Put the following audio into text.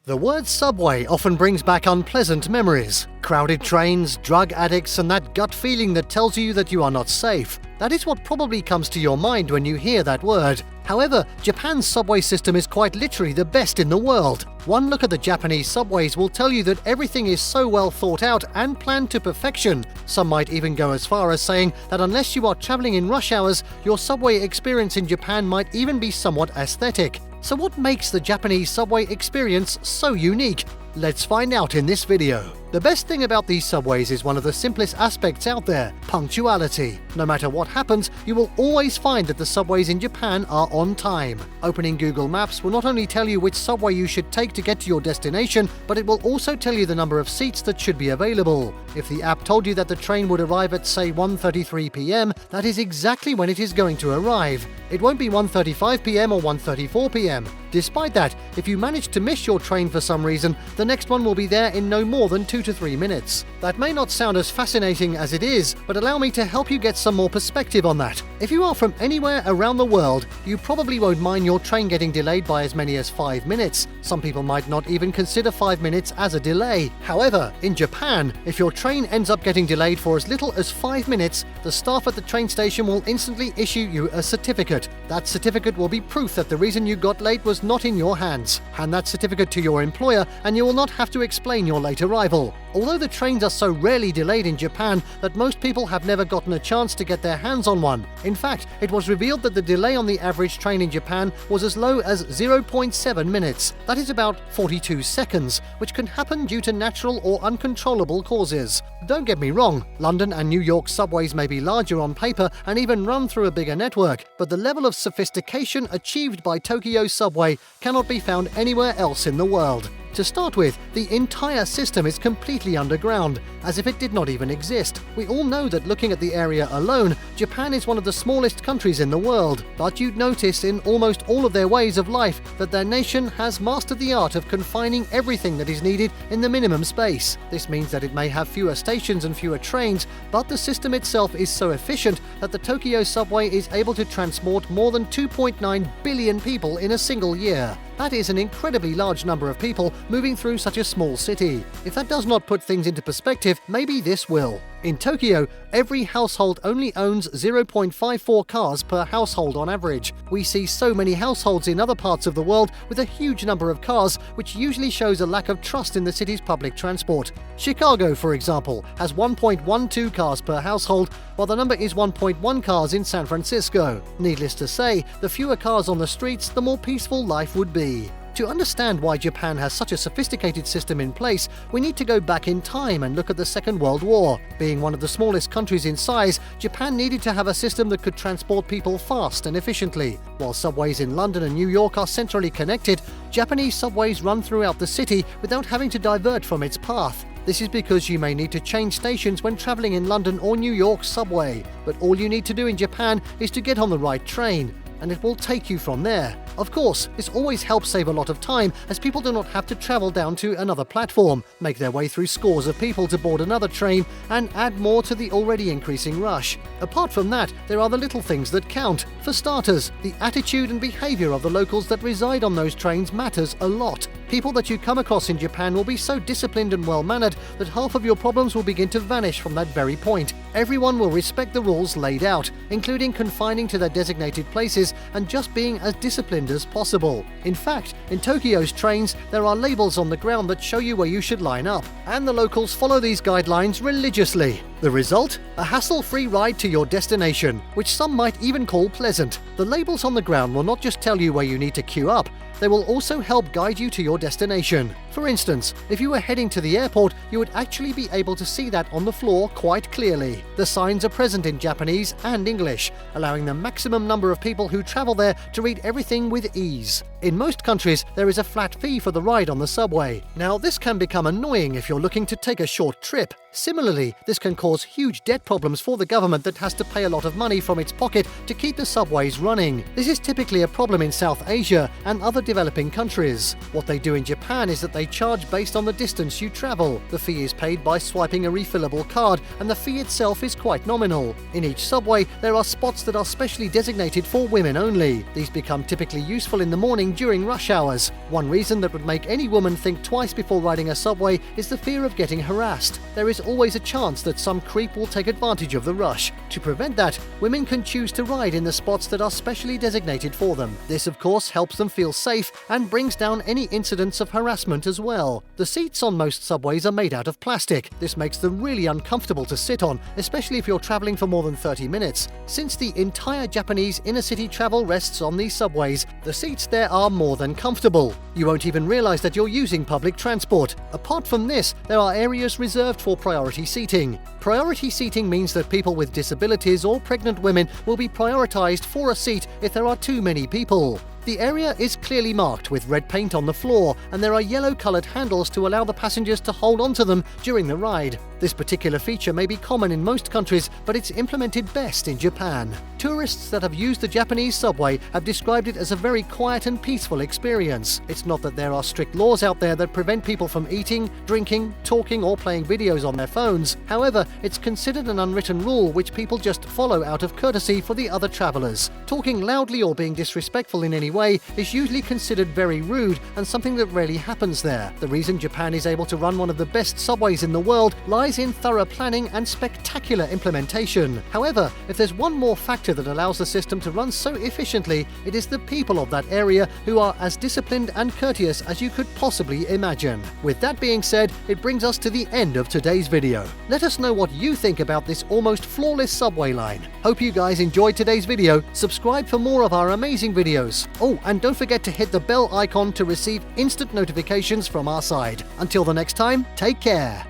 The word subway often brings back unpleasant memories. Crowded trains, drug addicts, and that gut feeling that tells you that you are not safe. That is what probably comes to your mind when you hear that word. However, Japan's subway system is quite literally the best in the world. One look at the Japanese subways will tell you that everything is so well thought out and planned to perfection. Some might even go as far as saying that unless you are traveling in rush hours, your subway experience in Japan might even be somewhat aesthetic. So what makes the Japanese subway experience so unique? Let's find out in this video. The best thing about these subways is one of the simplest aspects out there: punctuality. No matter what happens, you will always find that the subways in Japan are on time. Opening Google Maps will not only tell you which subway you should take to get to your destination, but it will also tell you the number of seats that should be available. If the app told you that the train would arrive at, say, 1:33 p.m., that is exactly when it is going to arrive. It won't be 1:35 p.m. or 1:34 p.m. Despite that, if you manage to miss your train for some reason, the next one will be there in no more than 2 to 3 minutes. That may not sound as fascinating as it is, but allow me to help you get some more perspective on that. If you are from anywhere around the world, you probably won't mind your train getting delayed by as many as 5 minutes. Some people might not even consider 5 minutes as a delay. However, in Japan, if your train ends up getting delayed for as little as 5 minutes, the staff at the train station will instantly issue you a certificate. That certificate will be proof that the reason you got late was not in your hands. Hand that certificate to your employer and you will not have to explain your late arrival. Although the trains are so rarely delayed in Japan that most people have never gotten a chance to get their hands on one. In fact, it was revealed that the delay on the average train in Japan was as low as 0.7 minutes. That is about 42 seconds, which can happen due to natural or uncontrollable causes. Don't get me wrong, London and New York subways may be larger on paper and even run through a bigger network, but the level of sophistication achieved by Tokyo's subway cannot be found anywhere else in the world. To start with, the entire system is completely underground, as if it did not even exist. We all know that looking at the area alone, Japan is one of the smallest countries in the world, but you'd notice in almost all of their ways of life that their nation has mastered the art of confining everything that is needed in the minimum space. This means that it may have fewer stations and fewer trains, but the system itself is so efficient that the Tokyo subway is able to transport more than 2.9 billion people in a single year. That is an incredibly large number of people moving through such a small city. If that does not put things into perspective, maybe this will. In Tokyo, every household only owns 0.54 cars per household on average. We see so many households in other parts of the world with a huge number of cars, which usually shows a lack of trust in the city's public transport. Chicago, for example, has 1.12 cars per household, while the number is 1.1 cars in San Francisco. Needless to say, the fewer cars on the streets, the more peaceful life would be. To understand why Japan has such a sophisticated system in place, we need to go back in time and look at the Second World War. Being one of the smallest countries in size, Japan needed to have a system that could transport people fast and efficiently. While subways in London and New York are centrally connected, Japanese subways run throughout the city without having to divert from its path. This is because you may need to change stations when traveling in London or New York subway, but all you need to do in Japan is to get on the right train, and it will take you from there. Of course, this always helps save a lot of time, as people do not have to travel down to another platform, make their way through scores of people to board another train, and add more to the already increasing rush. Apart from that, there are the little things that count. For starters, the attitude and behavior of the locals that reside on those trains matters a lot. People that you come across in Japan will be so disciplined and well-mannered that half of your problems will begin to vanish from that very point. Everyone will respect the rules laid out, including confining to their designated places and just being as disciplined as possible. In fact, in Tokyo's trains, there are labels on the ground that show you where you should line up, and the locals follow these guidelines religiously. The result? A hassle-free ride to your destination, which some might even call pleasant. The labels on the ground will not just tell you where you need to queue up, they will also help guide you to your destination. For instance, if you were heading to the airport, you would actually be able to see that on the floor quite clearly. The signs are present in Japanese and English, allowing the maximum number of people who travel there to read everything with ease. In most countries, there is a flat fee for the ride on the subway. Now, this can become annoying if you're looking to take a short trip. Similarly, this can cause huge debt problems for the government that has to pay a lot of money from its pocket to keep the subways running. This is typically a problem in South Asia and other developing countries. What they do in Japan is that they charge based on the distance you travel. The fee is paid by swiping a refillable card, and the fee itself is quite nominal. In each subway, there are spots that are specially designated for women only. These become typically useful in the morning seen during rush hours. One reason that would make any woman think twice before riding a subway is the fear of getting harassed. There is always a chance that some creep will take advantage of the rush. To prevent that, women can choose to ride in the spots that are specially designated for them. This, of course, helps them feel safe and brings down any incidents of harassment as well. The seats on most subways are made out of plastic. This makes them really uncomfortable to sit on, especially if you're traveling for more than 30 minutes. Since the entire Japanese inner-city travel rests on these subways, the seats there are more than comfortable. You won't even realize that you're using public transport. Apart from this, there are areas reserved for priority seating. Priority seating means that people with disabilities or pregnant women will be prioritized for a seat if there are too many people. The area is clearly marked with red paint on the floor, and there are yellow-colored handles to allow the passengers to hold onto them during the ride. This particular feature may be common in most countries, but it's implemented best in Japan. Tourists that have used the Japanese subway have described it as a very quiet and peaceful experience. It's not that there are strict laws out there that prevent people from eating, drinking, talking, or playing videos on their phones. However, it's considered an unwritten rule which people just follow out of courtesy for the other travelers. Talking loudly or being disrespectful in any way is usually considered very rude and something that rarely happens there. The reason Japan is able to run one of the best subways in the world lies in thorough planning and spectacular implementation. However, if there's one more factor that allows the system to run so efficiently, it is the people of that area who are as disciplined and courteous as you could possibly imagine. With that being said, it brings us to the end of today's video. Let us know what you think about this almost flawless subway line. Hope you guys enjoyed today's video. Subscribe for more of our amazing videos. Oh, and don't forget to hit the bell icon to receive instant notifications from our side. Until the next time, take care.